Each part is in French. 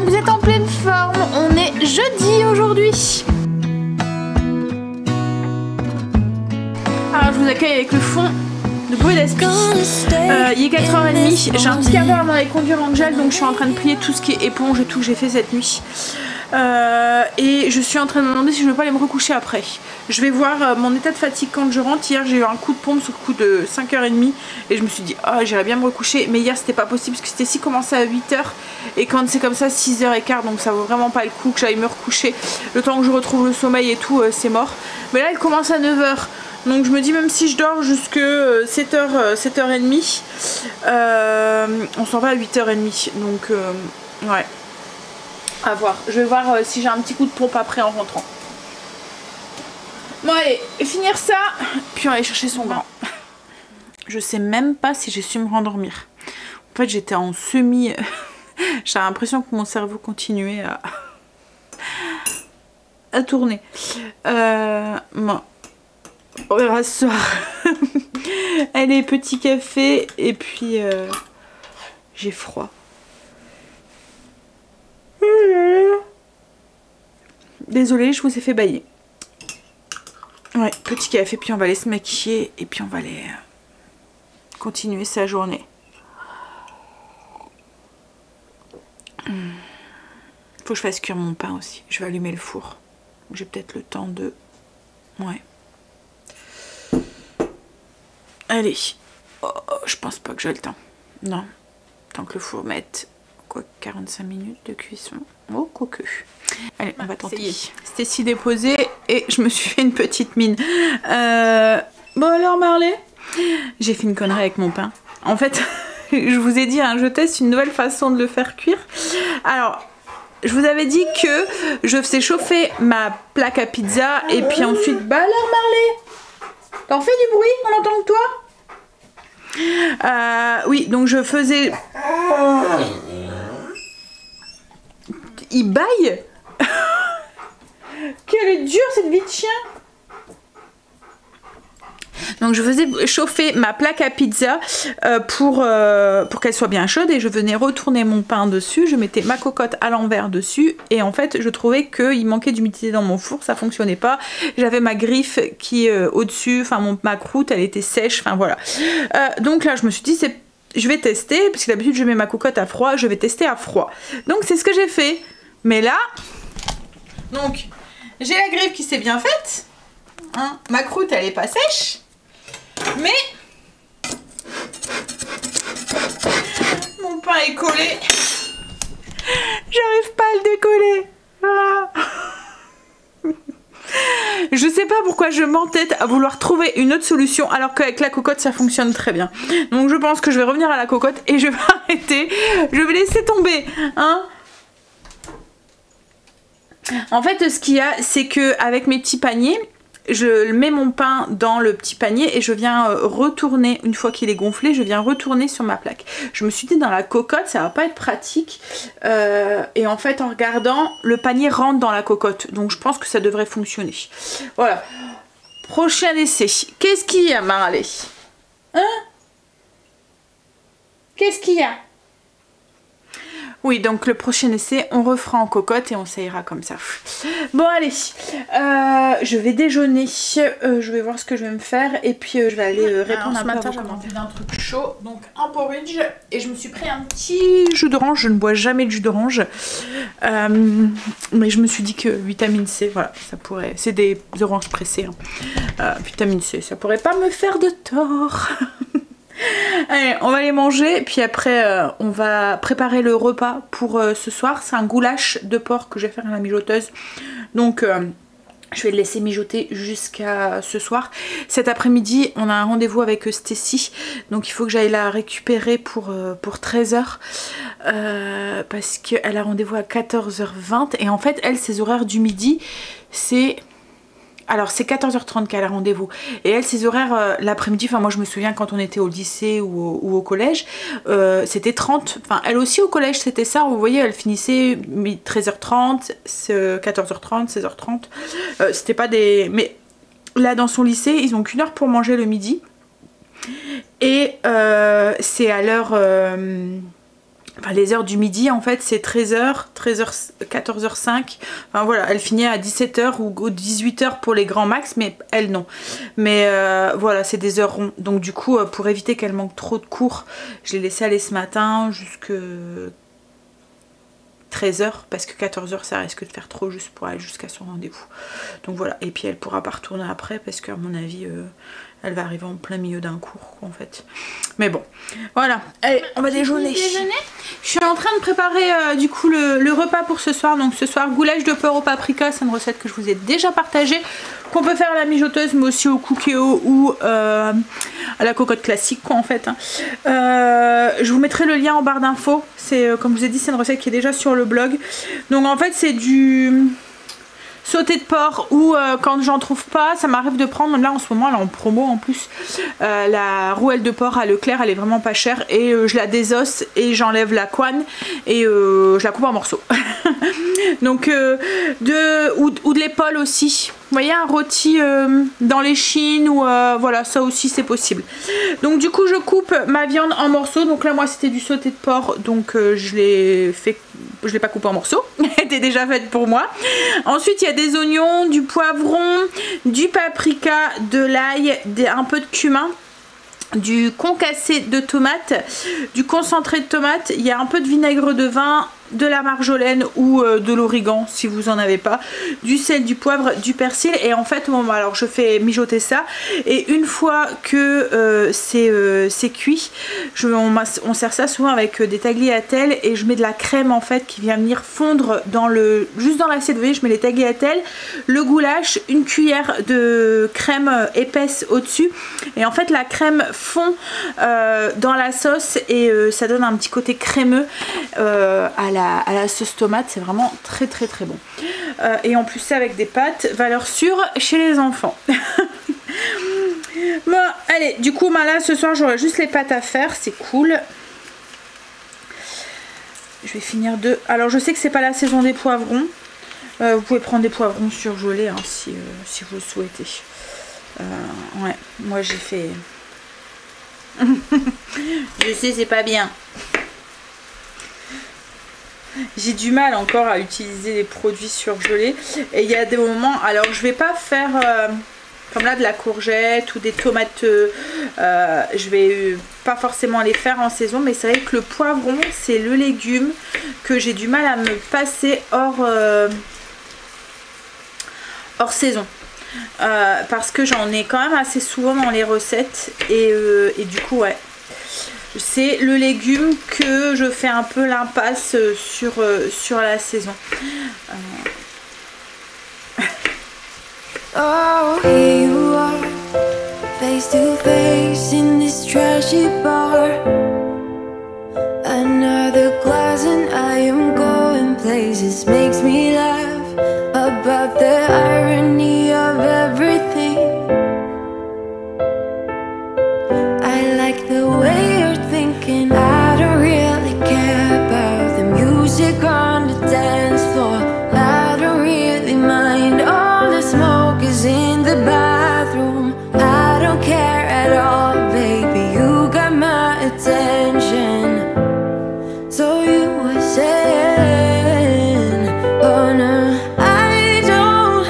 que vous êtes en pleine forme. On est jeudi aujourd'hui. Alors je vous accueille avec le fond de bruit d'esprit. Il est 4h30, j'ai un petit quart d'heure avant d'aller conduire Angel, donc je suis en train de plier tout ce qui est éponge et tout que j'ai fait cette nuit. Et je suis en train de me demander si je ne veux pas aller me recoucher après. Je vais voir mon état de fatigue quand je rentre. Hier j'ai eu un coup de pompe sur le coup de 5h30 et je me suis dit oh, j'irais bien me recoucher, mais hier c'était pas possible parce que c'était si commencé à 8h et quand c'est comme ça 6h15, donc ça vaut vraiment pas le coup que j'aille me recoucher. Le temps que je retrouve le sommeil et tout, c'est mort. Mais là il commence à 9h. Donc je me dis même si je dors jusque 7h, 7h30, on s'en va à 8h30. Donc ouais, à voir. Je vais voir si j'ai un petit coup de pompe après en rentrant. Bon allez, finir ça, puis on va aller chercher son grand. Je sais même pas si j'ai su me rendormir. En fait j'étais en semi... J'ai l'impression que mon cerveau continuait à tourner. Bon. On verra ce soir. Allez, petit café et puis j'ai froid. Désolée, je vous ai fait bailler. Ouais, petit café, puis on va aller se maquiller et puis on va aller continuer sa journée. Faut que je fasse cuire mon pain aussi. Je vais allumer le four. J'ai peut-être le temps de... Ouais. Allez, oh, je pense pas que j'ai le temps. Non, tant que le four mette quoi 45 minutes de cuisson. Oh, quoique. Allez, on va tenter. C'était si déposé et je me suis fait une petite mine. Bon alors Marley, j'ai fait une connerie avec mon pain. En fait, je vous ai dit, hein, je teste une nouvelle façon de le faire cuire. Alors... Je vous avais dit que je faisais chauffer ma plaque à pizza et puis ensuite... Bah alors Marley, t'en fais du bruit, on entend que toi. Oui, donc je faisais... Il baille. Quelle est dure cette vie de chien. Donc je faisais chauffer ma plaque à pizza pour qu'elle soit bien chaude et je venais retourner mon pain dessus, je mettais ma cocotte à l'envers dessus et en fait je trouvais qu'il manquait d'humidité dans mon four, ça fonctionnait pas, j'avais ma griffe qui au-dessus, enfin ma croûte elle était sèche, enfin voilà. Donc là je me suis dit je vais tester, parce que d'habitude je mets ma cocotte à froid, je vais tester à froid. Donc c'est ce que j'ai fait, mais là, donc j'ai la griffe qui s'est bien faite, hein, ma croûte elle est pas sèche. Mais mon pain est collé. J'arrive pas à le décoller. Ah. Je sais pas pourquoi je m'entête à vouloir trouver une autre solution alors qu'avec la cocotte ça fonctionne très bien. Donc je pense que je vais revenir à la cocotte et je vais arrêter. Je vais laisser tomber. Hein. En fait ce qu'il y a c'est que avec mes petits paniers, je mets mon pain dans le petit panier et je viens retourner, une fois qu'il est gonflé, je viens retourner sur ma plaque. Je me suis dit dans la cocotte ça va pas être pratique et en fait en regardant le panier rentre dans la cocotte donc je pense que ça devrait fonctionner. Voilà, prochain essai. Qu'est-ce qu'il y a Marley? Hein? Qu'est-ce qu'il y a? Oui, donc le prochain essai, on refera en cocotte et on s'aira comme ça. Bon, allez, je vais déjeuner, je vais voir ce que je vais me faire et puis je vais aller répondre à ma tâche. J'avais envie d'un truc chaud, donc un porridge et je me suis pris un petit jus d'orange. Je ne bois jamais de jus d'orange, mais je me suis dit que vitamine C, voilà, ça pourrait, c'est des oranges pressées, hein. Vitamine C, ça pourrait pas me faire de tort. Allez, on va aller manger, puis après on va préparer le repas pour ce soir. C'est un goulash de porc que je vais faire à la mijoteuse. Donc je vais le laisser mijoter jusqu'à ce soir. Cet après-midi, on a un rendez-vous avec Stécie. Donc il faut que j'aille la récupérer pour 13h. Parce qu'elle a rendez-vous à 14h20. Et en fait, elle, ses horaires du midi, c'est... Alors c'est 14h30 qu'elle a rendez-vous et elle ses horaires l'après-midi, enfin moi je me souviens quand on était au lycée ou au collège, c'était 30, enfin elle aussi au collège c'était ça, vous voyez elle finissait 13h30, 14h30, 16h30, c'était pas des... Mais là dans son lycée ils ont qu'une heure pour manger le midi et c'est à l'heure Enfin, les heures du midi en fait c'est 13h, 14h05, enfin voilà, elle finit à 17h ou 18h pour les grands max, mais elle non. Mais voilà, c'est des heures rondes, donc du coup pour éviter qu'elle manque trop de cours, je l'ai laissé aller ce matin jusque 13h, parce que 14h ça risque de faire trop juste pour aller jusqu'à son rendez-vous. Donc voilà, et puis elle pourra pas retourner après parce qu'à mon avis elle va arriver en plein milieu d'un cours en fait. Mais bon, voilà. Allez, on va déjeuner. Je suis en train de préparer du coup le repas pour ce soir. Donc ce soir, goulash de porc au paprika, c'est une recette que je vous ai déjà partagée, qu'on peut faire à la mijoteuse mais aussi au cookéo ou à la cocotte classique quoi en fait. Je vous mettrai le lien en barre d'infos. C'est comme je vous ai dit, c'est une recette qui est déjà sur le blog. Donc en fait c'est du sauté de porc ou quand j'en trouve pas, ça m'arrive de prendre, là en ce moment elle est en promo en plus, la rouelle de porc à Leclerc, elle est vraiment pas chère et je la désosse et j'enlève la couenne et je la coupe en morceaux. Donc ou de l'épaule aussi. Vous voyez un rôti dans l'échine ou voilà, ça aussi c'est possible. Donc du coup je coupe ma viande en morceaux. Donc là moi c'était du sauté de porc, donc je l'ai pas coupé en morceaux. Elle était déjà faite pour moi. Ensuite il y a des oignons, du poivron, du paprika, de l'ail, un peu de cumin, du concassé de tomates, du concentré de tomates, il y a un peu de vinaigre de vin, de la marjolaine ou de l'origan si vous en avez pas, du sel, du poivre, du persil. Et en fait bon, alors je fais mijoter ça et une fois que c'est cuit, on sert ça souvent avec des tagliatelles et je mets de la crème en fait qui vient venir fondre juste dans l'assiette. Vous voyez, je mets les tagliatelles, le goulash, une cuillère de crème épaisse au dessus et en fait la crème fond dans la sauce et ça donne un petit côté crémeux à la sauce tomate. C'est vraiment très très très bon et en plus c'est avec des pâtes valeur sûre chez les enfants. Bon allez, du coup là ce soir j'aurai juste les pâtes à faire, c'est cool. Je vais finir de... Alors je sais que c'est pas la saison des poivrons, vous pouvez prendre des poivrons surgelés hein, si vous le souhaitez. Ouais, moi j'ai fait... Je sais, c'est pas bien. J'ai du mal encore à utiliser les produits surgelés. Et il y a des moments... Alors je vais pas faire... comme là de la courgette ou des tomates, je vais pas forcément les faire en saison, mais c'est vrai que le poivron c'est le légume que j'ai du mal à me passer hors saison, parce que j'en ai quand même assez souvent dans les recettes et du coup ouais, c'est le légume que je fais un peu l'impasse sur la saison. Oh, here you are, face to face in this trashy bar. Another glass and I am going places. Makes me laugh about the irony of everything. I like the way you're thinking. I don't really care about the music on the dance floor. I don't really mind. All the smoke is in the bathroom. I don't care at all, baby. You got my attention. So you were saying, oh no, I don't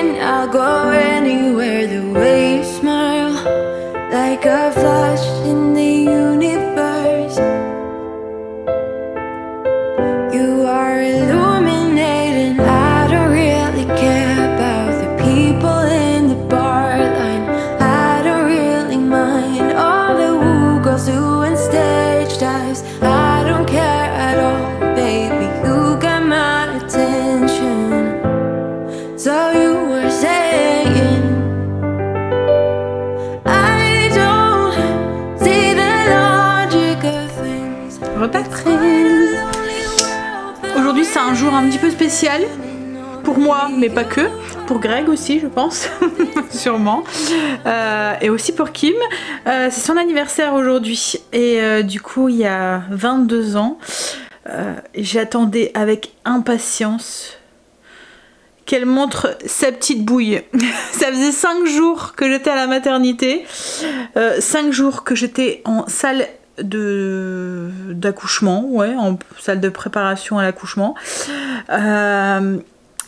saying I'll go anywhere the way you smile, like a flash in the universe. You are illuminating. I don't really care about the people in the bar line. I don't really mind all the woo girls doing stage dives. I don't care at all, baby. You got my attention. So you were saying I don't see the logic of things. Aujourd'hui c'est un jour un petit peu spécial pour moi, mais pas que, pour Greg aussi je pense, sûrement, et aussi pour Kim. C'est son anniversaire aujourd'hui et du coup il y a 22 ans, j'attendais avec impatience qu'elle montre sa petite bouille. Ça faisait 5 jours que j'étais à la maternité, 5 jours que j'étais en salle d'accouchement, ouais, en salle de préparation à l'accouchement,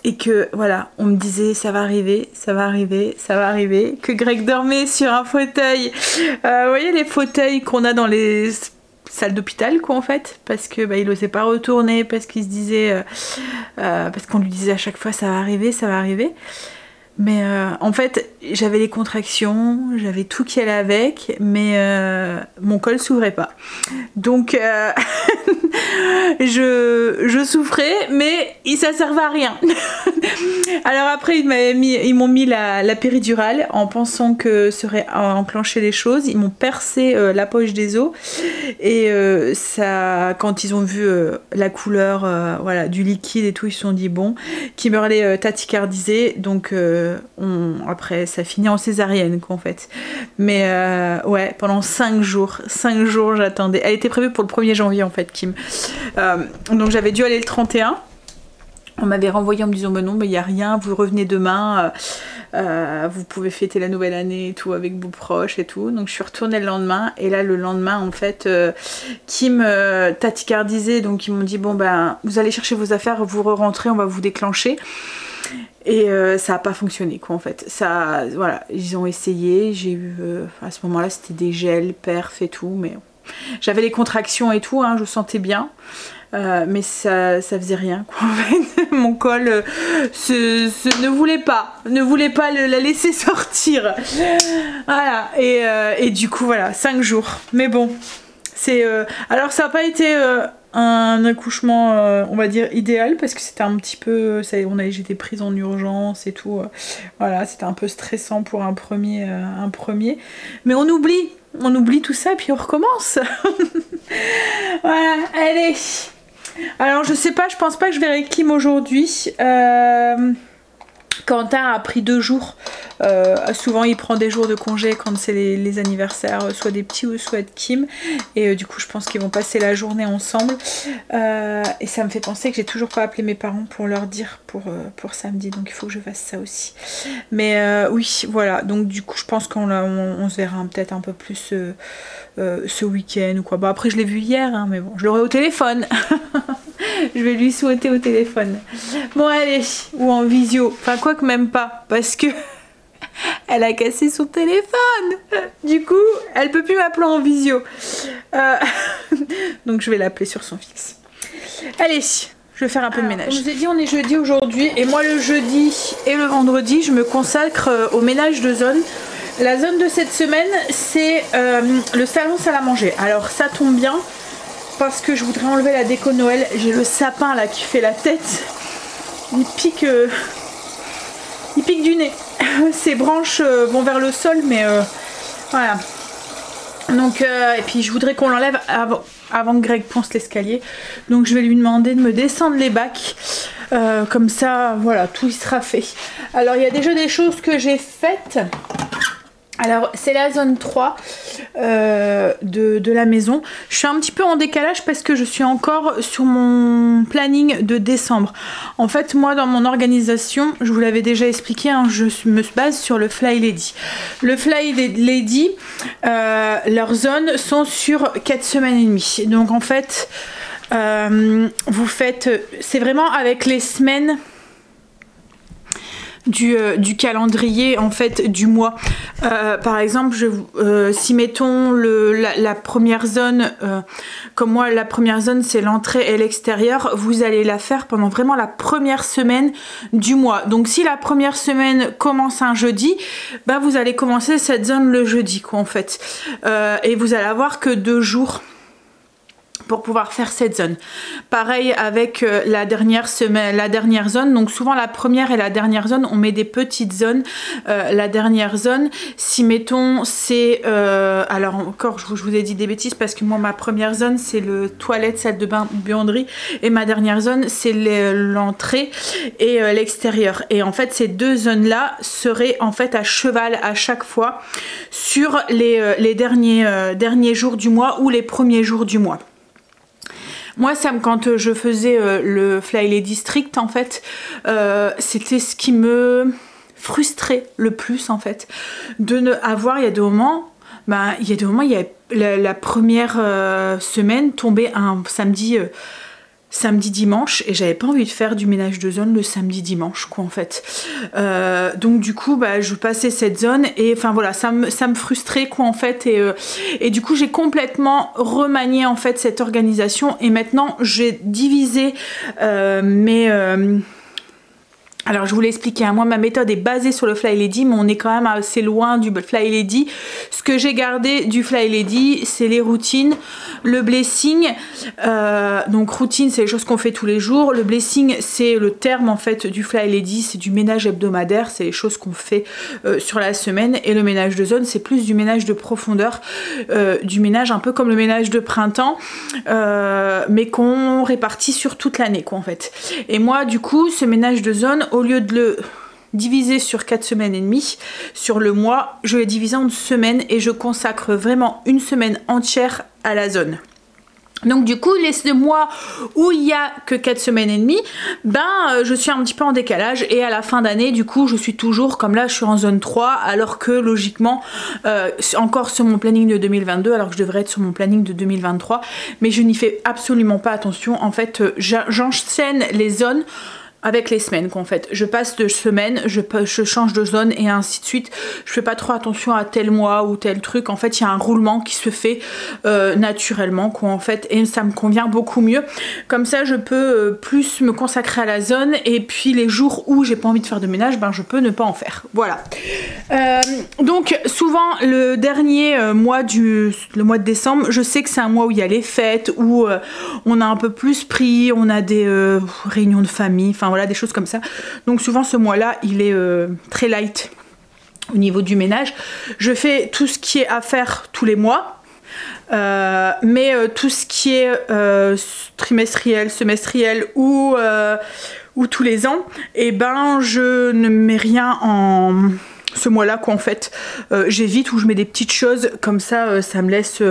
et que voilà, on me disait ça va arriver, ça va arriver, ça va arriver, que Greg dormait sur un fauteuil, vous voyez les fauteuils qu'on a dans les salle d'hôpital quoi en fait, parce que bah, il osait pas retourner, parce qu'il se disait parce qu'on lui disait à chaque fois ça va arriver, ça va arriver. Mais en fait j'avais les contractions, j'avais tout qui allait avec, mais mon col s'ouvrait pas, donc je souffrais, mais ça servait à rien. Alors après ils m'ont mis la péridurale en pensant que ça aurait enclenché les choses. Ils m'ont percé la poche des os et ça, quand ils ont vu la couleur voilà, du liquide et tout, ils se sont dit bon, Kimberley tachycardisée, donc après ça finit en césarienne quoi en fait. Mais ouais, pendant 5 jours j'attendais. Elle était prévue pour le 1er janvier en fait, Kim. Donc j'avais dû aller le 31. On m'avait renvoyé en me disant bah non, il n'y a rien, vous revenez demain, vous pouvez fêter la nouvelle année et tout avec vos proches et tout. Donc je suis retournée le lendemain, et là le lendemain en fait Kim tachycardisée, donc ils m'ont dit bon ben vous allez chercher vos affaires, vous re-rentrez, on va vous déclencher. Et ça n'a pas fonctionné quoi en fait. Ça, voilà, ils ont essayé, j'ai eu à ce moment là c'était des gels, perf et tout, mais j'avais les contractions et tout, hein, je sentais bien. Mais ça faisait rien quoi en fait. Mon col ne voulait pas la laisser sortir. Voilà, et du coup voilà, 5 jours. Mais bon, c'est alors ça n'a pas été un accouchement on va dire idéal, parce que c'était un petit peu j'étais prise en urgence et tout, voilà, c'était un peu stressant pour un premier, mais on oublie tout ça et puis on recommence. Voilà, allez. Alors je sais pas, je pense pas que je verrai Kim aujourd'hui. Quentin a pris 2 jours. Souvent il prend des jours de congé quand c'est les anniversaires, soit des petits ou soit de Kim. Et du coup je pense qu'ils vont passer la journée ensemble. Et ça me fait penser que j'ai toujours pas appelé mes parents pour leur dire pour samedi. Donc il faut que je fasse ça aussi. Mais oui, voilà. Donc du coup je pense qu'on se verra peut-être un peu plus ce week-end ou quoi. Bon après je l'ai vu hier, hein, mais bon, je l'aurai au téléphone. Je vais lui souhaiter au téléphone. Bon allez, ou en visio. Enfin quoi que même pas, parce que elle a cassé son téléphone. Du coup, elle peut plus m'appeler en visio. Donc je vais l'appeler sur son fixe. Allez, je vais faire un peu de ménage. Comme je vous ai dit, on est jeudi aujourd'hui. Et moi le jeudi et le vendredi, je me consacre au ménage de zone. La zone de cette semaine, c'est le salon salle à manger. Alors ça tombe bien, parce que je voudrais enlever la déco Noël. J'ai le sapin là qui fait la tête. Il pique du nez. Ses branches vont vers le sol, mais voilà. Donc et puis je voudrais qu'on l'enlève avant que Greg ponce l'escalier. Donc je vais lui demander de me descendre les bacs. Comme ça, voilà, tout y sera fait. Alors il y a déjà des choses que j'ai faites. Alors c'est la zone 3 de la maison. Je suis un petit peu en décalage parce que je suis encore sur mon planning de décembre. En fait moi dans mon organisation, je vous l'avais déjà expliqué, hein, je me base sur le Fly Lady. Le Fly Lady, leurs zones sont sur 4 semaines et demie. Donc en fait vous faites, c'est vraiment avec les semaines du calendrier en fait du mois. Par exemple, si mettons la première zone, comme moi la première zone c'est l'entrée et l'extérieur, vous allez la faire pendant vraiment la première semaine du mois. Donc si la première semaine commence un jeudi, bah vous allez commencer cette zone le jeudi quoi en fait. Et vous allez avoir que 2 jours pour pouvoir faire cette zone. Pareil avec la dernière zone, donc souvent la première et la dernière zone on met des petites zones. La dernière zone, si mettons c'est alors encore je vous ai dit des bêtises parce que moi ma première zone c'est le toilette, salle de bain, buanderie, et ma dernière zone c'est l'entrée et l'extérieur. Et en fait ces 2 zones là seraient en fait à cheval à chaque fois sur les derniers jours du mois ou les premiers jours du mois. Moi, quand je faisais le Fly District, en fait, c'était ce qui me frustrait le plus, en fait, de ne avoir, il y a des moments, il y a la première semaine tombait un samedi dimanche et j'avais pas envie de faire du ménage de zone le samedi dimanche quoi en fait. Donc du coup bah je passais cette zone et enfin voilà ça me frustrait quoi en fait et du coup j'ai complètement remanié en fait cette organisation et maintenant j'ai divisé alors je voulais expliquer, moi ma méthode est basée sur le Fly Lady mais on est quand même assez loin du Fly Lady. Ce que j'ai gardé du Fly Lady c'est les routines, le blessing, donc routine c'est les choses qu'on fait tous les jours, le blessing c'est le terme en fait du Fly Lady, c'est du ménage hebdomadaire, c'est les choses qu'on fait sur la semaine, et le ménage de zone c'est plus du ménage de profondeur, du ménage un peu comme le ménage de printemps mais qu'on répartit sur toute l'année quoi en fait. Et moi du coup ce ménage de zone, au lieu de le diviser sur 4 semaines et demie, sur le mois, je l'ai divisé en semaines et je consacre vraiment une semaine entière à la zone. Donc du coup les mois où il n'y a que 4 semaines et demie, je suis un petit peu en décalage et à la fin d'année du coup je suis toujours comme là, je suis en zone 3 alors que logiquement encore sur mon planning de 2022 alors que je devrais être sur mon planning de 2023, mais je n'y fais absolument pas attention. En fait j'enchaîne les zones avec les semaines qu'en fait. Je passe de semaine, je change de zone et ainsi de suite. Je fais pas trop attention à tel mois ou tel truc. En fait, il y a un roulement qui se fait naturellement quoi en fait, et ça me convient beaucoup mieux. Comme ça, je peux plus me consacrer à la zone et puis les jours où j'ai pas envie de faire de ménage, je peux ne pas en faire. Voilà. Donc souvent le dernier mois le mois de décembre, je sais que c'est un mois où il y a les fêtes, où on a un peu plus pris, on a des réunions de famille, enfin voilà des choses comme ça. Donc souvent ce mois là il est très light au niveau du ménage. Je fais tout ce qui est à faire tous les mois, mais tout ce qui est trimestriel, semestriel ou tous les ans, et je ne mets rien en ce mois là quoi en fait. J'évite, ou je mets des petites choses comme ça, ça me laisse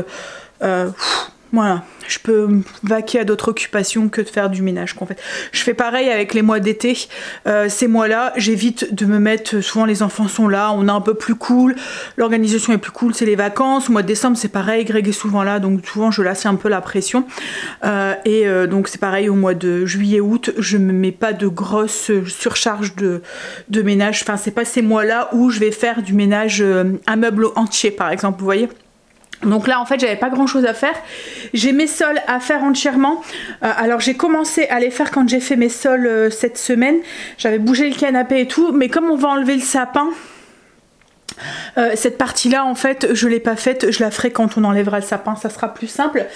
voilà, je peux vaquer à d'autres occupations que de faire du ménage quoi, en fait. Je fais pareil avec les mois d'été, ces mois-là, j'évite de me mettre, souvent les enfants sont là, on est un peu plus cool, l'organisation est plus cool, c'est les vacances. Au mois de décembre c'est pareil, Greg est souvent là, donc souvent je laisse un peu la pression. Donc c'est pareil au mois de juillet-août, je me mets pas de grosse surcharge de ménage, enfin c'est pas ces mois-là où je vais faire du ménage, un meuble entier par exemple, vous voyez. Donc là en fait j'avais pas grand chose à faire, j'ai mes sols à faire entièrement. Alors j'ai commencé à les faire quand j'ai fait mes sols cette semaine, j'avais bougé le canapé et tout, mais comme on va enlever le sapin, cette partie là en fait je l'ai pas faite, je la ferai quand on enlèvera le sapin, ça sera plus simple.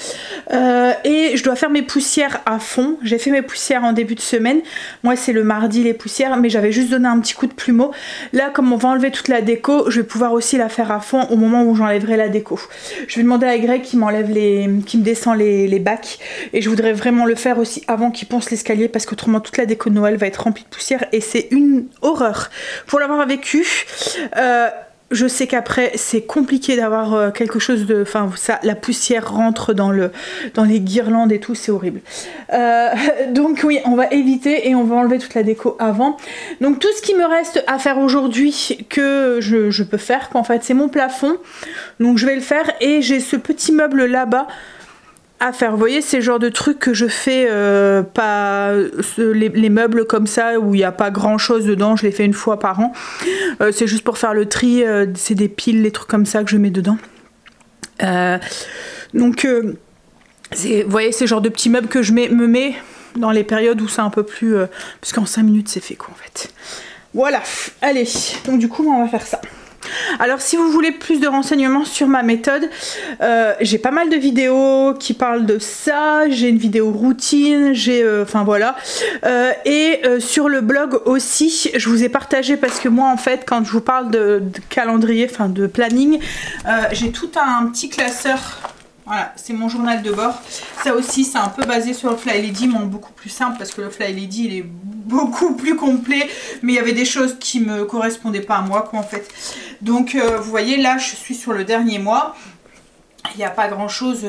Et je dois faire mes poussières à fond, j'ai fait mes poussières en début de semaine, moi c'est le mardi les poussières, mais j'avais juste donné un petit coup de plumeau. Là comme on va enlever toute la déco, je vais pouvoir aussi la faire à fond au moment où j'enlèverai la déco. Je vais demander à Greg qui m'enlève qui me descend les bacs, et je voudrais vraiment le faire aussi avant qu'il ponce l'escalier, parce qu'autrement toute la déco de Noël va être remplie de poussière et c'est une horreur. Pour l'avoir vécu, je sais qu'après c'est compliqué d'avoir quelque chose de... Enfin ça, la poussière rentre dans les guirlandes et tout, c'est horrible. Donc oui, on va éviter et on va enlever toute la déco avant. Donc tout ce qui me reste à faire aujourd'hui que je peux faire, qu'en fait c'est mon plafond. Donc je vais le faire, et j'ai ce petit meuble là-bas à faire. Vous voyez, c'est le genre de truc que je fais pas les meubles comme ça où il n'y a pas grand chose dedans, je les fais une fois par an. C'est juste pour faire le tri, c'est des piles, des trucs comme ça que je mets dedans. Donc vous voyez, c'est le genre de petits meubles que je me mets dans les périodes où c'est un peu plus... parce qu'en 5 minutes c'est fait quoi en fait. Voilà, allez, donc du coup on va faire ça. Alors si vous voulez plus de renseignements sur ma méthode, j'ai pas mal de vidéos qui parlent de ça, j'ai une vidéo routine, j'ai enfin voilà, et sur le blog aussi je vous ai partagé, parce que moi en fait quand je vous parle de calendrier, enfin de planning, j'ai tout un petit classeur. Voilà, c'est mon journal de bord. Ça aussi, c'est un peu basé sur le Fly Lady, mais en beaucoup plus simple, parce que le Fly Lady, il est beaucoup plus complet. Mais il y avait des choses qui me correspondaient pas à moi, quoi, en fait. Donc, vous voyez, là, je suis sur le dernier mois. Il n'y a pas grand-chose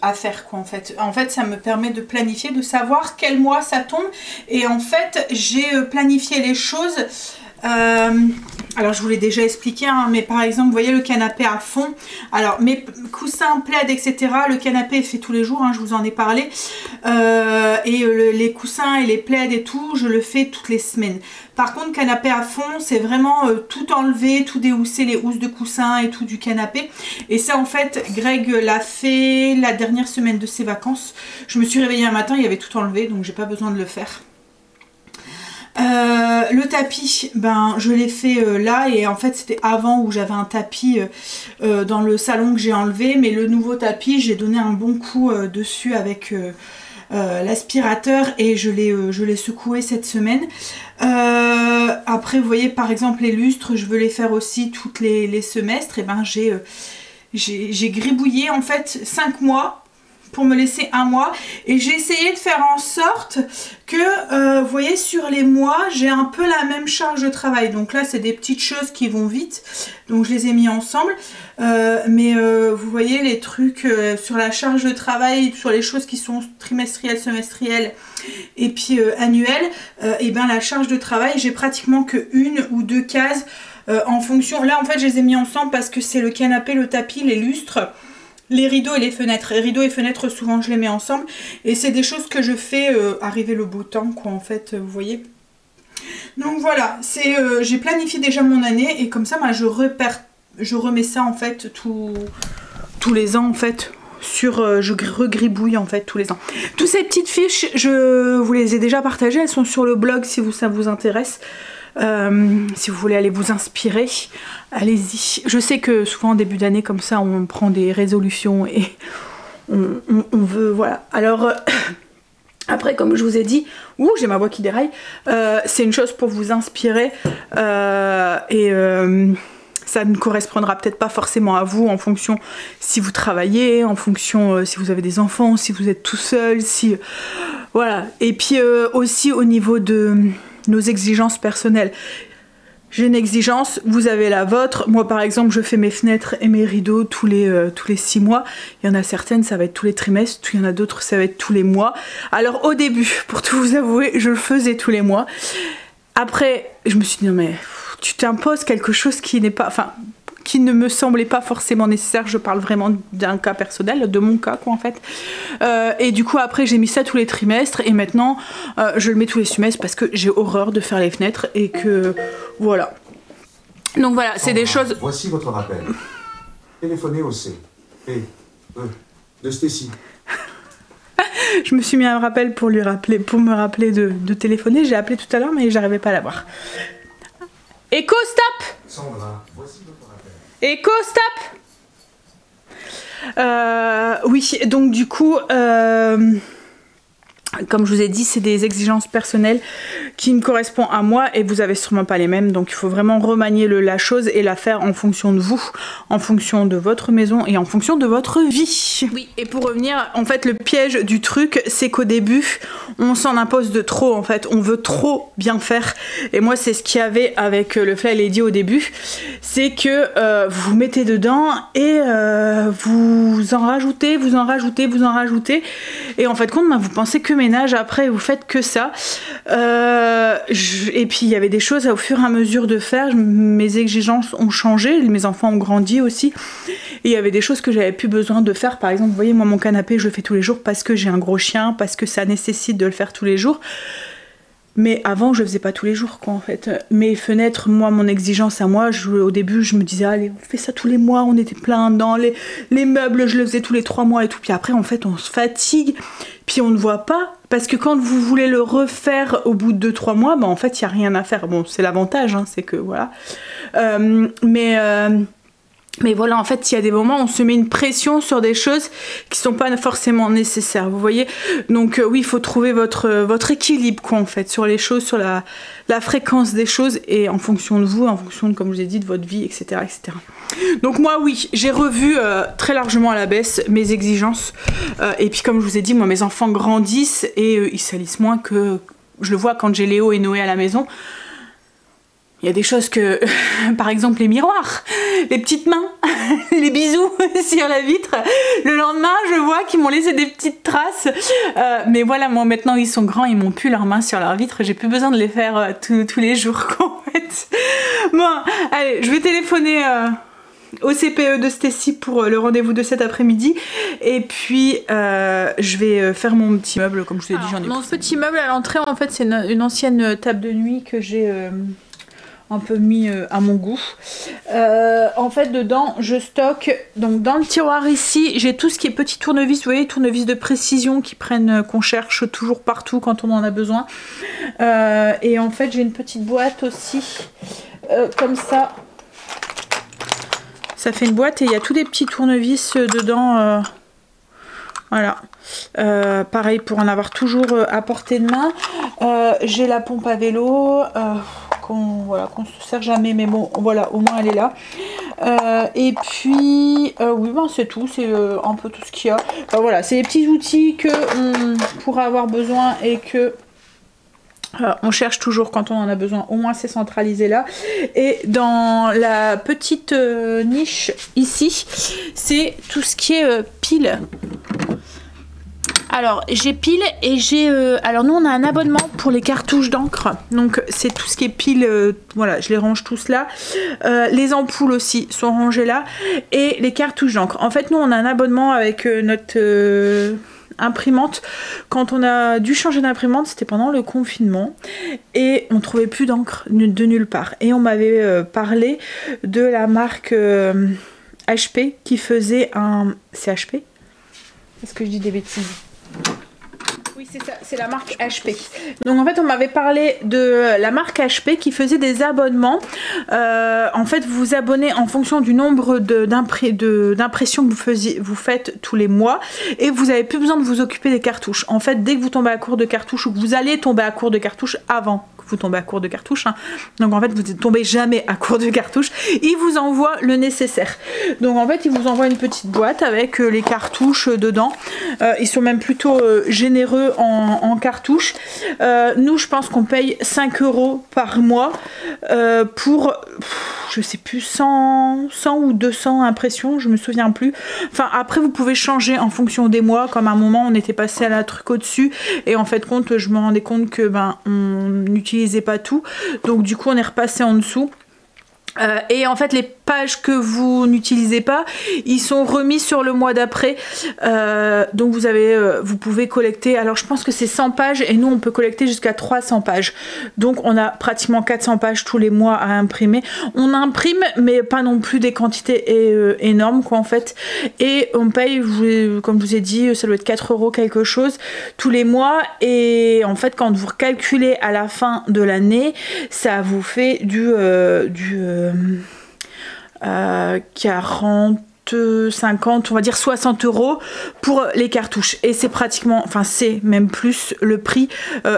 à faire, quoi, en fait. En fait, ça me permet de planifier, de savoir quel mois ça tombe. Et en fait, j'ai planifié les choses... alors je vous l'ai déjà expliqué, hein, mais par exemple vous voyez le canapé à fond, alors mes coussins, plaids, etc, le canapé est fait tous les jours, hein, je vous en ai parlé, et les coussins et les plaids et tout je le fais toutes les semaines. Par contre canapé à fond c'est vraiment tout enlever, tout déhousser, les housses de coussins et tout du canapé, et ça en fait Greg l'a fait la dernière semaine de ses vacances. Je me suis réveillée un matin, il y avait tout enlevé, donc j'ai pas besoin de le faire. Le tapis, ben je l'ai fait là, et en fait c'était avant où j'avais un tapis dans le salon que j'ai enlevé, mais le nouveau tapis j'ai donné un bon coup dessus avec l'aspirateur, et je l'ai secoué cette semaine. Après vous voyez par exemple les lustres, je veux les faire aussi toutes les semestres, et ben j'ai gribouillé en fait 5 mois pour me laisser un mois, et j'ai essayé de faire en sorte que vous voyez sur les mois j'ai un peu la même charge de travail. Donc là c'est des petites choses qui vont vite, donc je les ai mis ensemble, mais vous voyez les trucs sur la charge de travail, sur les choses qui sont trimestrielles, semestrielles et puis annuelles, et ben la charge de travail j'ai pratiquement que 1 ou 2 cases en fonction. Là en fait je les ai mis ensemble parce que c'est le canapé, le tapis, les lustres, les rideaux et les fenêtres. Les rideaux et fenêtres souvent je les mets ensemble, et c'est des choses que je fais arriver le beau temps quoi en fait, vous voyez. Donc voilà, c'est j'ai planifié déjà mon année, et comme ça moi je remets ça en fait tous les ans en fait. Je regribouille en fait tous les ans. Toutes ces petites fiches je vous les ai déjà partagées, elles sont sur le blog si ça vous intéresse. Si vous voulez aller vous inspirer, allez-y. Je sais que souvent en début d'année comme ça on prend des résolutions et on veut, voilà. Alors après comme je vous ai dit, j'ai ma voix qui déraille, c'est une chose pour vous inspirer, et ça ne correspondra peut-être pas forcément à vous en fonction si vous travaillez, en fonction si vous avez des enfants, si vous êtes tout seul, si voilà. Et puis aussi au niveau de nos exigences personnelles. J'ai une exigence, vous avez la vôtre. Moi par exemple je fais mes fenêtres et mes rideaux tous les 6 mois. Il y en a certaines ça va être tous les trimestres, il y en a d'autres ça va être tous les mois. Alors au début, pour tout vous avouer, je le faisais tous les mois. Après je me suis dit non mais tu t'imposes quelque chose qui n'est pas, enfin qui ne me semblait pas forcément nécessaire. Je parle vraiment d'un cas personnel, de mon cas quoi en fait. Et du coup après j'ai mis ça tous les trimestres, et maintenant je le mets tous les semestres parce que j'ai horreur de faire les fenêtres, et que voilà. Donc voilà, c'est des choses... Voici votre rappel. Téléphonez au C. P. E. De Stécie. Je me suis mis un rappel pour me rappeler de téléphoner. J'ai appelé tout à l'heure mais j'arrivais pas à l'avoir. Echo, stop! Sandra, voici votre rappel. Echo, stop! Oui, donc du coup, comme je vous ai dit, c'est des exigences personnelles qui me correspondent à moi, et vous avez sûrement pas les mêmes, donc il faut vraiment remanier la chose et la faire en fonction de vous, en fonction de votre maison et en fonction de votre vie. Oui, et pour revenir, en fait le piège du truc c'est qu'au début on s'en impose de trop en fait, on veut trop bien faire, et moi c'est ce qu'il y avait avec le Fly Lady au début, c'est que vous vous mettez dedans et vous en rajoutez, vous en rajoutez, et en fait compte vous pensez que ménage, après vous faites que ça. Et puis il y avait des choses au fur et à mesure de faire, mes exigences ont changé, mes enfants ont grandi aussi, Et il y avait des choses que j'avais plus besoin de faire. Par exemple, vous voyez, moi mon canapé, je le fais tous les jours parce que j'ai un gros chien, parce que ça nécessite de le faire tous les jours. Mais avant, je le faisais pas tous les jours, quoi, en fait. Mes fenêtres, moi, mon exigence à moi, au début, je me disais, allez, on fait ça tous les mois, on était plein dans les meubles, je le faisais tous les 3 mois et tout. Puis après, en fait, on se fatigue, puis on ne voit pas. Parce que quand vous voulez le refaire au bout de 2-3 mois, bah, en fait, il n'y a rien à faire. Bon, c'est l'avantage, hein, c'est que, voilà. Mais voilà, en fait, il y a des moments où on se met une pression sur des choses qui sont pas forcément nécessaires, vous voyez. Donc oui, il faut trouver votre équilibre, quoi, en fait, sur les choses, sur la fréquence des choses, et en fonction de vous, en fonction de, comme je vous ai dit, de votre vie, etc. etc. Donc moi, oui, j'ai revu très largement à la baisse mes exigences. Et puis comme je vous ai dit, moi, mes enfants grandissent et ils salissent moins que... Je le vois quand j'ai Léo et Noé à la maison. Il y a des choses que, par exemple les miroirs, les petites mains, les bisous sur la vitre. Le lendemain, je vois qu'ils m'ont laissé des petites traces. Mais voilà, moi maintenant ils sont grands, ils m'ont plus leurs mains sur leur vitre. J'ai plus besoin de les faire tous les jours, quoi, en fait. Bon, allez, je vais téléphoner au CPE de Stacy pour le rendez-vous de cet après-midi. Et puis, je vais faire mon petit meuble, comme je vous ai dit, j'en ai. Dans ce petit meuble à l'entrée, en fait, c'est une ancienne table de nuit que j'ai... un peu mis à mon goût. En fait, dedans, je stocke, donc dans le tiroir ici, j'ai tout ce qui est petit tournevis, vous voyez, tournevis de précision qu'on cherche toujours partout quand on en a besoin. Et en fait, j'ai une petite boîte aussi, comme ça. Ça fait une boîte et il y a tous des petits tournevis dedans. Voilà. Pareil, pour en avoir toujours à portée de main. J'ai la pompe à vélo, qu'on se sert jamais, mais bon, voilà, au moins elle est là. Et puis, oui, ben c'est tout, c'est un peu tout ce qu'il y a. Enfin, voilà, c'est les petits outils que on pourra avoir besoin et que on cherche toujours quand on en a besoin. Au moins c'est centralisé là. Et dans la petite niche ici, c'est tout ce qui est pile. Alors j'ai pile et j'ai... alors nous on a un abonnement pour les cartouches d'encre. Donc c'est tout ce qui est pile, voilà, je les range tous là. Les ampoules aussi sont rangées là. Et les cartouches d'encre. En fait nous on a un abonnement avec notre... imprimante. Quand on a dû changer d'imprimante, c'était pendant le confinement et on trouvait plus d'encre de nulle part. Et on m'avait parlé de la marque HP qui faisait un... C'est HP? Est-ce que je dis des bêtises? Oui, c'est ça, c'est la marque HP. Donc en fait on m'avait parlé de la marque HP qui faisait des abonnements. En fait vous vous abonnez en fonction du nombre d'impressions que vous faites tous les mois et vous n'avez plus besoin de vous occuper des cartouches. En fait dès que vous tombez à court de cartouches ou que vous allez tomber à court de cartouches avant que vous tombez à court de cartouches, hein. Donc en fait vous ne tombez jamais à court de cartouches, ils vous envoient le nécessaire. Donc en fait ils vous envoient une petite boîte avec les cartouches dedans. Ils sont même plutôt généreux en cartouches. Nous je pense qu'on paye 5 € par mois pour je sais plus 100 ou 200 impressions, je me souviens plus. Enfin après vous pouvez changer en fonction des mois, comme à un moment on était passé à la truc au dessus et en fait compte je me rendais compte que ben on n'utilisait pas tout, donc du coup on est repassé en dessous. Et en fait les pages que vous n'utilisez pas, ils sont remis sur le mois d'après. Donc vous pouvez collecter, alors je pense que c'est 100 pages et nous on peut collecter jusqu'à 300 pages. Donc on a pratiquement 400 pages tous les mois à imprimer. On imprime mais pas non plus des quantités énormes quoi en fait. Et on paye, comme je vous ai dit, ça doit être 4 € quelque chose tous les mois. Et en fait quand vous calculez à la fin de l'année, ça vous fait du 40, 50, on va dire 60 € pour les cartouches. Et c'est pratiquement, enfin c'est même plus le prix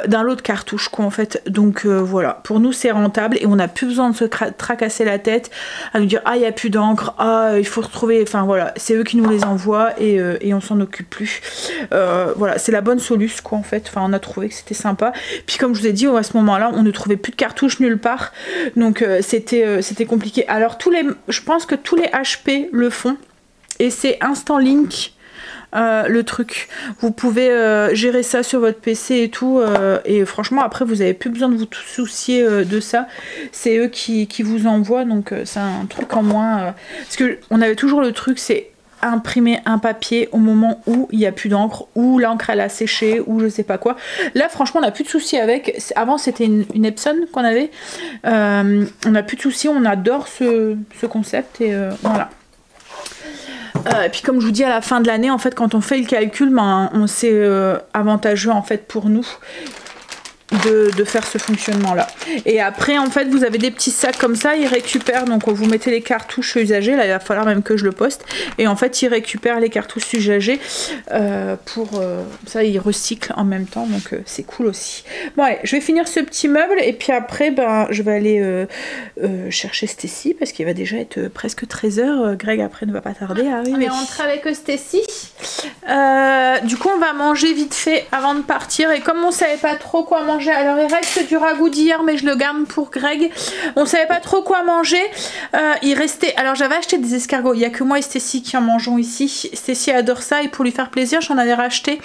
d'un lot de cartouches quoi en fait. Donc voilà, pour nous c'est rentable et on n'a plus besoin de se tracasser la tête à nous dire ah il n'y a plus d'encre, ah il faut retrouver, enfin voilà, c'est eux qui nous les envoient et on s'en occupe plus. Voilà, c'est la bonne solution quoi en fait. Enfin on a trouvé que c'était sympa. Puis comme je vous ai dit, à ce moment là on ne trouvait plus de cartouches nulle part. Donc c'était compliqué. Alors je pense que tous les HP le font. Et c'est Instant Link le truc. Vous pouvez gérer ça sur votre PC et tout. Et franchement, après, vous n'avez plus besoin de vous soucier de ça. C'est eux qui vous envoient. Donc, c'est un truc en moins. Parce qu'on avait toujours le truc, c'est imprimer un papier au moment où il n'y a plus d'encre, ou l'encre elle a séché, ou je sais pas quoi. Là franchement on n'a plus de soucis avec. Avant c'était une Epson qu'on avait. On n'a plus de soucis, on adore ce concept et voilà. Et puis comme je vous dis, à la fin de l'année en fait quand on fait le calcul, ben, c'est avantageux en fait pour nous de faire ce fonctionnement là. Et après en fait vous avez des petits sacs comme ça, ils récupèrent, donc vous mettez les cartouches usagées, là il va falloir même que je le poste, et en fait ils récupèrent les cartouches usagées pour ça, ils recyclent en même temps, donc c'est cool aussi. Bon allez, je vais finir ce petit meuble et puis après ben je vais aller chercher Stécie parce qu'il va déjà être presque 13h. Greg après ne va pas tarder à arriver. On est rentré avec Stécie. Du coup on va manger vite fait avant de partir, et comme on savait pas trop quoi manger, alors il reste du ragoût d'hier mais je le garde pour Greg. On savait pas trop quoi manger. Il restait, alors j'avais acheté des escargots, il n'y a que moi et Stécie qui en mangeons ici. Stécie adore ça et pour lui faire plaisir j'en avais racheté,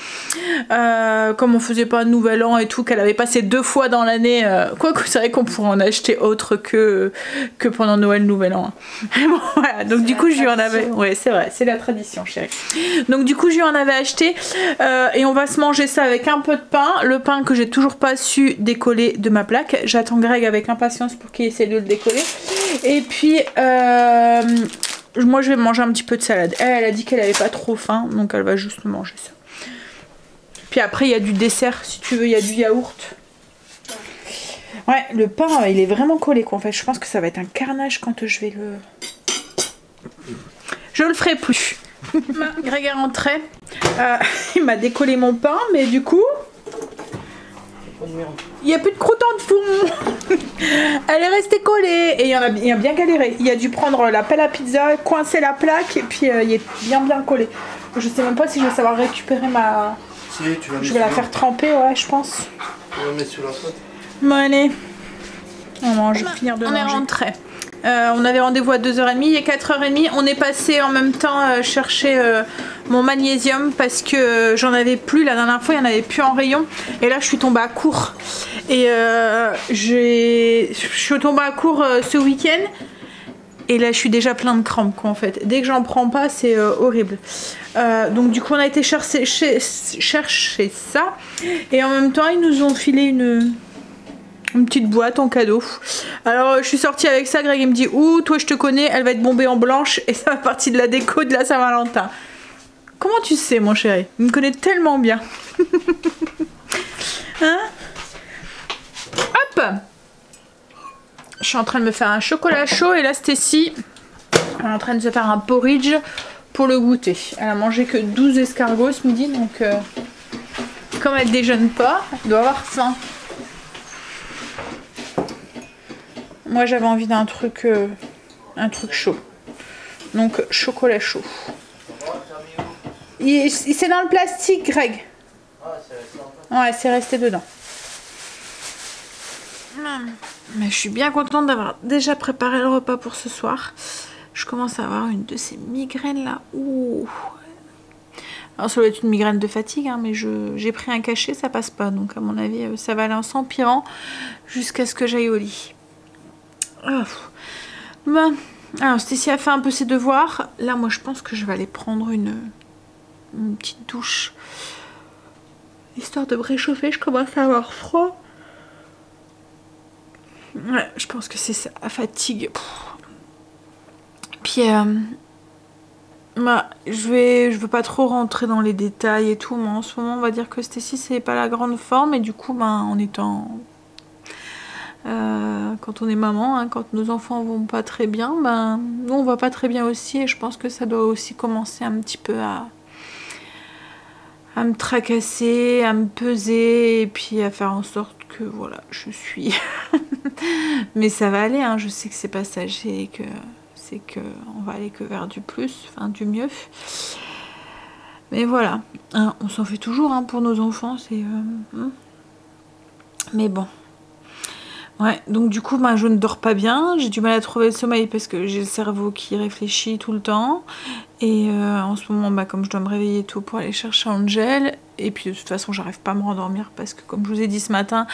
comme on faisait pas un nouvel an et tout, qu'elle avait passé 2 fois dans l'année, quoique c'est vrai qu'on pourrait en acheter autre que pendant Noël, nouvel an. Bon, voilà, donc du coup je lui en avais, ouais c'est vrai, c'est la tradition chérie. Donc du coup je lui en avais acheté et on va se manger ça avec un peu de pain, le pain que j'ai toujours pas su décoller de ma plaque. J'attends Greg avec impatience pour qu'il essaie de le décoller. Et puis moi je vais manger un petit peu de salade. Elle a dit qu'elle avait pas trop faim, donc elle va juste manger ça. Puis après il y a du dessert si tu veux, il y a du yaourt. Ouais, le pain il est vraiment collé quoi en fait. Je pense que ça va être un carnage quand je vais je le ferai plus. Greg est rentré. Il m'a décollé mon pain, mais du coup il n'y a plus de croûtons de fond. Elle est restée collée et il a bien galéré. Il a dû prendre la pelle à pizza, coincer la plaque et puis il est bien collé. Je sais même pas si je vais savoir récupérer ma... Si, tu vas je vais la faire tremper, ouais je pense. Tu vas mettre sur la pote. Bon allez, je vais finir de manger. On est rentré. On avait rendez-vous à 2h30, il est 4h30. On est passé en même temps chercher mon magnésium parce que j'en avais plus. La dernière fois, il n'y en avait plus en rayon. Et là, je suis tombée à court. Et je suis tombée à court ce week-end. Et là, je suis déjà plein de crampes, quoi, en fait. Dès que j'en prends pas, c'est horrible. Donc, du coup, on a été chercher ça. Et en même temps, ils nous ont filé une petite boîte en cadeau. Alors je suis sortie avec ça, Greg il me dit ouh toi je te connais, elle va être bombée en blanche et ça va partie de la déco de la Saint-Valentin. Comment tu sais mon chéri? Il me connaît tellement bien. Hein? Hop, je suis en train de me faire un chocolat chaud et là Stécie elle est en train de se faire un porridge pour le goûter. Elle a mangé que 12 escargots ce midi, donc comme elle déjeune pas, elle doit avoir faim. Moi j'avais envie d'un truc chaud. Donc chocolat chaud. C'est dans le plastique, Greg. Ouais, c'est resté dedans. Mais je suis bien contente d'avoir déjà préparé le repas pour ce soir. Je commence à avoir une de ces migraines là. Ouh. Alors ça doit être une migraine de fatigue, hein, mais j'ai pris un cachet, ça passe pas. Donc à mon avis, ça va aller en s'empirant jusqu'à ce que j'aille au lit. Oh. Bon. Alors Stécie a fait un peu ses devoirs. Là moi je pense que je vais aller prendre une petite douche. Histoire de me réchauffer, je commence à avoir froid. Ouais, je pense que c'est ça, la fatigue. Puis bah, je veux pas trop rentrer dans les détails et tout, mais en ce moment on va dire que Stécie c'est pas la grande forme et du coup ben, en étant... quand on est maman, hein, quand nos enfants vont pas très bien, ben, nous on va pas très bien aussi et je pense que ça doit aussi commencer un petit peu à me tracasser, à me peser et puis à faire en sorte que voilà, je suis... Mais ça va aller, hein, je sais que c'est passager et que c'est que on va aller que vers du plus, enfin du mieux. Mais voilà, hein, on s'en fait toujours hein, pour nos enfants, c'est... Mais bon. Ouais, donc du coup, je ne dors pas bien. J'ai du mal à trouver le sommeil parce que j'ai le cerveau qui réfléchit tout le temps. Et en ce moment, comme je dois me réveiller tôt pour aller chercher Angel. Et puis de toute façon, j'arrive pas à me rendormir parce que, comme je vous ai dit ce matin,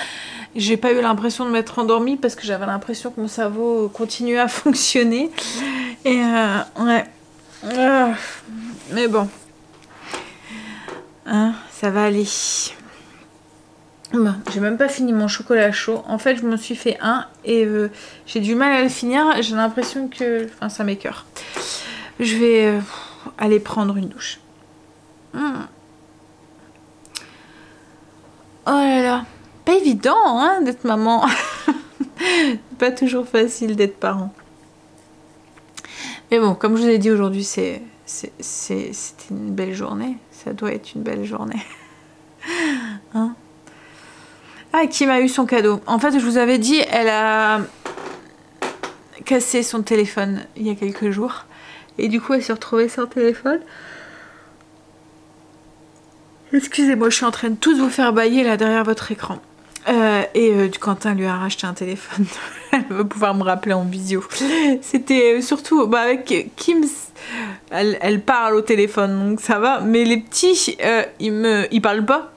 j'ai pas eu l'impression de m'être endormie parce que j'avais l'impression que mon cerveau continuait à fonctionner. Et ouais. Mais bon. Hein, ça va aller. Bon, j'ai même pas fini mon chocolat chaud. En fait, je me suis fait un et j'ai du mal à le finir. J'ai l'impression que... Enfin, ça m'écœure. Je vais aller prendre une douche. Oh là là. Pas évident, hein, d'être maman. Pas toujours facile d'être parent. Mais bon, comme je vous ai dit aujourd'hui, c'était une belle journée. Ça doit être une belle journée. Hein? Ah, qui m'a eu son cadeau. En fait, je vous avais dit, elle a cassé son téléphone il y a quelques jours. Et du coup, elle s'est retrouvée sans téléphone. Excusez-moi, je suis en train de tous vous faire bâiller là derrière votre écran. Quentin lui a racheté un téléphone. Elle va pouvoir me rappeler en visio. C'était surtout avec Kim, elle parle au téléphone donc ça va, mais les petits ils parlent pas.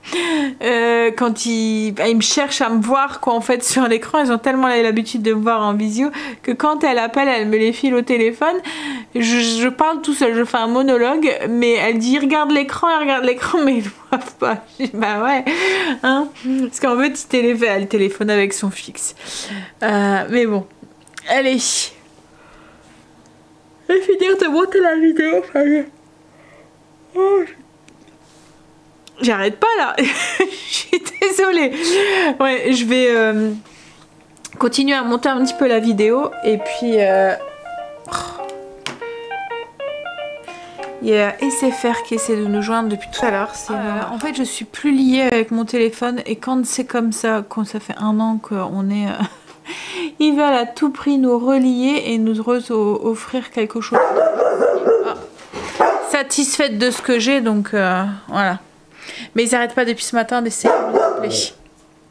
Quand ils me cherchent à me voir quoi en fait sur l'écran, ils ont tellement l'habitude de me voir en visio que quand elle appelle, elle me les file au téléphone. Je parle tout seul, je fais un monologue, mais elle dit regarde l'écran, mais ils ne voient pas. Je dis bah ouais, hein, parce qu'en fait elle téléphone avec son fixe. Mais bon, allez. Je vais finir de monter la vidéo. J'arrête pas là. Je suis désolée. Ouais, je vais continuer à monter un petit peu la vidéo et puis. Il y a SFR qui essaie de nous joindre depuis tout à l'heure. En fait, je suis plus liée avec mon téléphone et quand c'est comme ça, quand ça fait 1 an qu'on est... ils veulent à tout prix nous relier et nous offrir quelque chose. Satisfaite de ce que j'ai, donc voilà. Mais ils n'arrêtent pas depuis ce matin d'essayer de nous appeler.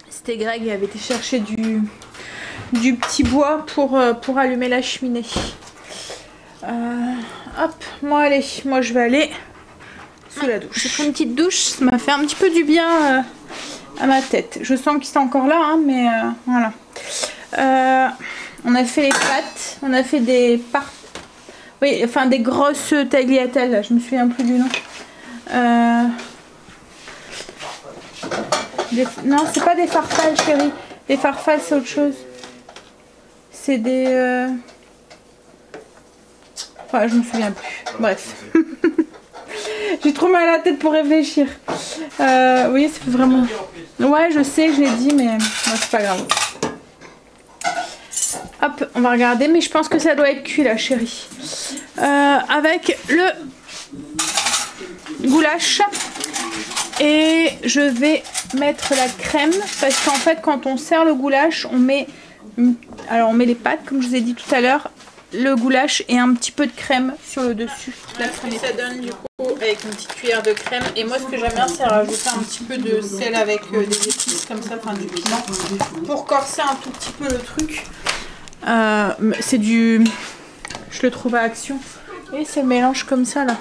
C'était Greg, il avait été chercher du petit bois pour allumer la cheminée. Hop, allez, moi je vais aller sous la douche. J'ai pris une petite douche, ça m'a fait un petit peu du bien à ma tête. Je sens qu'ils sont encore là, hein, mais voilà. On a fait les pâtes, on a fait des des grosses tagliatelles, je me souviens plus du nom. Non, c'est pas des farfales, chérie. Les farfales, c'est autre chose. C'est des... Enfin, je me souviens plus. Bref. J'ai trop mal à la tête pour réfléchir. Vous voyez, ça fait vraiment... Ouais, je sais, je l'ai dit, mais bon, c'est pas grave. Hop, on va regarder, mais je pense que ça doit être cuit là, chérie. Avec le goulash. Et je vais mettre la crème, parce qu'en fait, quand on sert le goulash, on met... Alors, on met les pâtes, comme je vous ai dit tout à l'heure, le goulash et un petit peu de crème sur le dessus. Là, ce que ça donne du coup avec une petite cuillère de crème. Et moi, ce que j'aime bien, c'est rajouter un petit peu de sel avec des épices comme ça, enfin du piment, pour corser un tout petit peu le truc. C'est du... Je le trouve à Action. Et c'est le mélange comme ça là.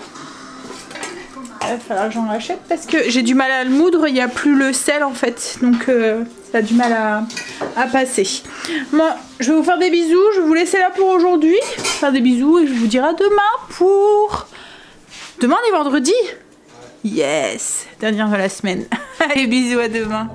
Il va falloir que j'en rachète parce que j'ai du mal à le moudre, il n'y a plus le sel en fait. Donc ça a du mal à passer. Moi, je vais vous faire des bisous. Je vais vous laisser là pour aujourd'hui. Faire des bisous et je vous dirai à demain pour... Demain on est vendredi. Yes, dernière de la semaine. Allez, bisous, à demain.